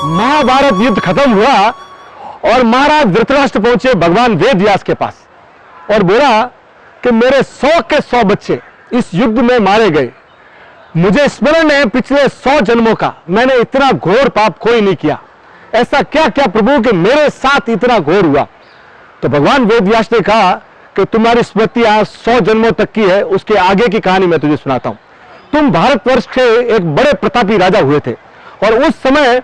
महाभारत युद्ध खत्म हुआ और महाराज धृतराष्ट्र पहुंचे भगवान वेद व्यास के पास और बोला कि मेरे 100 के 100 बच्चे इस युद्ध में मारे गए। मुझे स्मरण है पिछले 100 जन्मों का, मैंने इतना घोर पाप कोई नहीं किया। ऐसा क्या क्या प्रभु कि मेरे साथ इतना घोर हुआ? तो भगवान वेद व्यास ने कहा कि तुम्हारी स्मृति आज 100 जन्मों तक की है, उसके आगे की कहानी मैं तुझे सुनाता हूं। तुम भारतवर्ष के एक बड़े प्रतापी राजा हुए थे और उस समय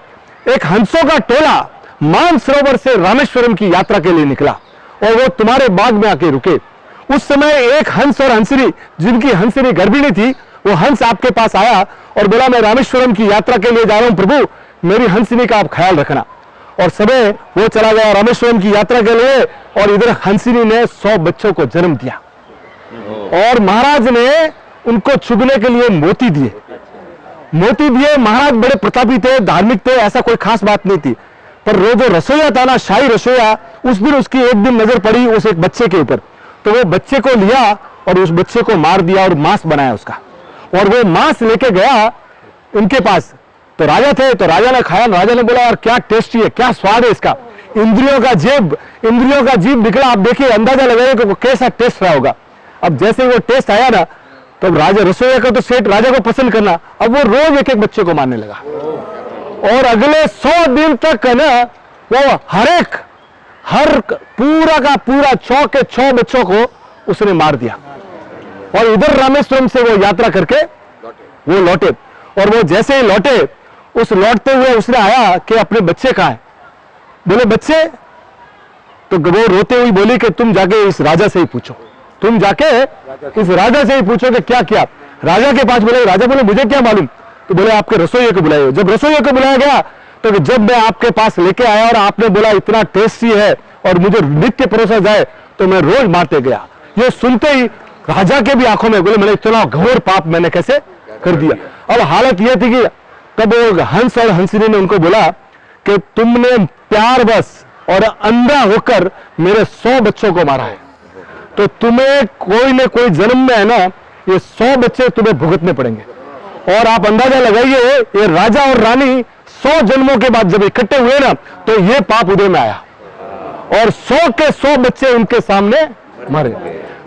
एक हंसों का टोला मानसरोवर से रामेश्वरम की यात्रा के लिए निकला और वो तुम्हारे बाग में आके रुके। उस समय एक हंस और हंसरी, जिनकी हंसरी गर्भिणी थी, वो हंस आपके पास आया और बोला मैं रामेश्वरम की यात्रा के लिए जा रहा हूं प्रभु, मेरी हंसनी का आप ख्याल रखना। और समय वो चला गया रामेश्वरम की यात्रा के लिए और इधर हंसनी ने 100 बच्चों को जन्म दिया और महाराज ने उनको चुगने के लिए मोती दिए। महाराज बड़े प्रतापी थे, धार्मिक थे, ऐसा कोई खास बात नहीं थी। पर वो जो रसोईया था ना, शाही रसोईया, उस दिन उसकी एक दिन नजर पड़ी उस एक बच्चे के ऊपर, तो वो बच्चे को लिया और उस बच्चे को मार दिया और मांस बनाया उसका, और वो मांस लेके गया उनके पास। तो राजा थे, तो राजा ने खाया, राजा ने बोला यार क्या टेस्टी है, क्या स्वाद है इसका। इंद्रियों का जीभ निकला। आप देखिए, अंदाजा लगाइए कि वो कैसा टेस्ट रहा होगा। अब जैसे वो टेस्ट आया ना, तो राजा रसोईया का तो सेठ राजा को पसंद करना, अब वो रोज एक एक बच्चे को मारने लगा और अगले 100 दिन तक है ना, वो हर पूरा का पूरा 100 के 100 बच्चों को उसने मार दिया। और इधर रामेश्वरम से वो यात्रा करके वो लौटे और वो जैसे ही लौटे, उस लौटते हुए उसने आया कि अपने बच्चे कहां है? बोले बच्चे, तो वो रोते हुई बोली कि तुम जाके इस राजा से ही पूछो, तुम जाके इस राजा से ही पूछो कि क्या किया। राजा के पास बोले, राजा बोले मुझे क्या मालूम? तो बोले आपके रसोइये को बुलाइए। जब रसोइये को बुलाया गया तो जब मैं आपके पास लेके आया और आपने बोला इतना टेस्टी है और मुझे नित्य परोसा जाए, तो मैं रोज मारते गया। ये सुनते ही राजा के भी आंखों में बोले मैंने इतना घोर पाप मैंने कैसे कर दिया। अब हालत यह थी कि तब वो हंस और हंसनी ने उनको बोला कि तुमने प्यार बस और अंधा होकर मेरे 100 बच्चों को मारा है, तो तुम्हें कोई न कोई जन्म में है ना, ये 100 बच्चे तुम्हें भुगतने पड़ेंगे। और आप अंदाजा लगाइए, ये राजा और रानी 100 जन्मों के बाद जब इकट्ठे हुए ना, तो ये पाप उदय में आया और 100 के 100 बच्चे उनके सामने मरे।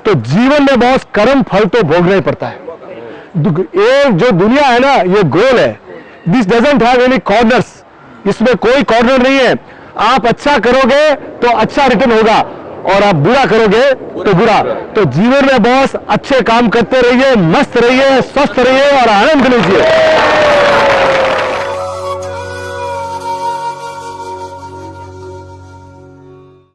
तो जीवन में बहुत कर्म फल तो भोगना ही पड़ता है। ये जो दुनिया है ना, ये गोल है। This doesn't have any corners, इसमें कोई कॉर्नर नहीं है। आप अच्छा करोगे तो अच्छा रिटर्न होगा और आप बुरा करोगे तो बुरा। तो जीवन में बहुत अच्छे काम करते रहिए, मस्त रहिए, स्वस्थ रहिए और आनंद लीजिए।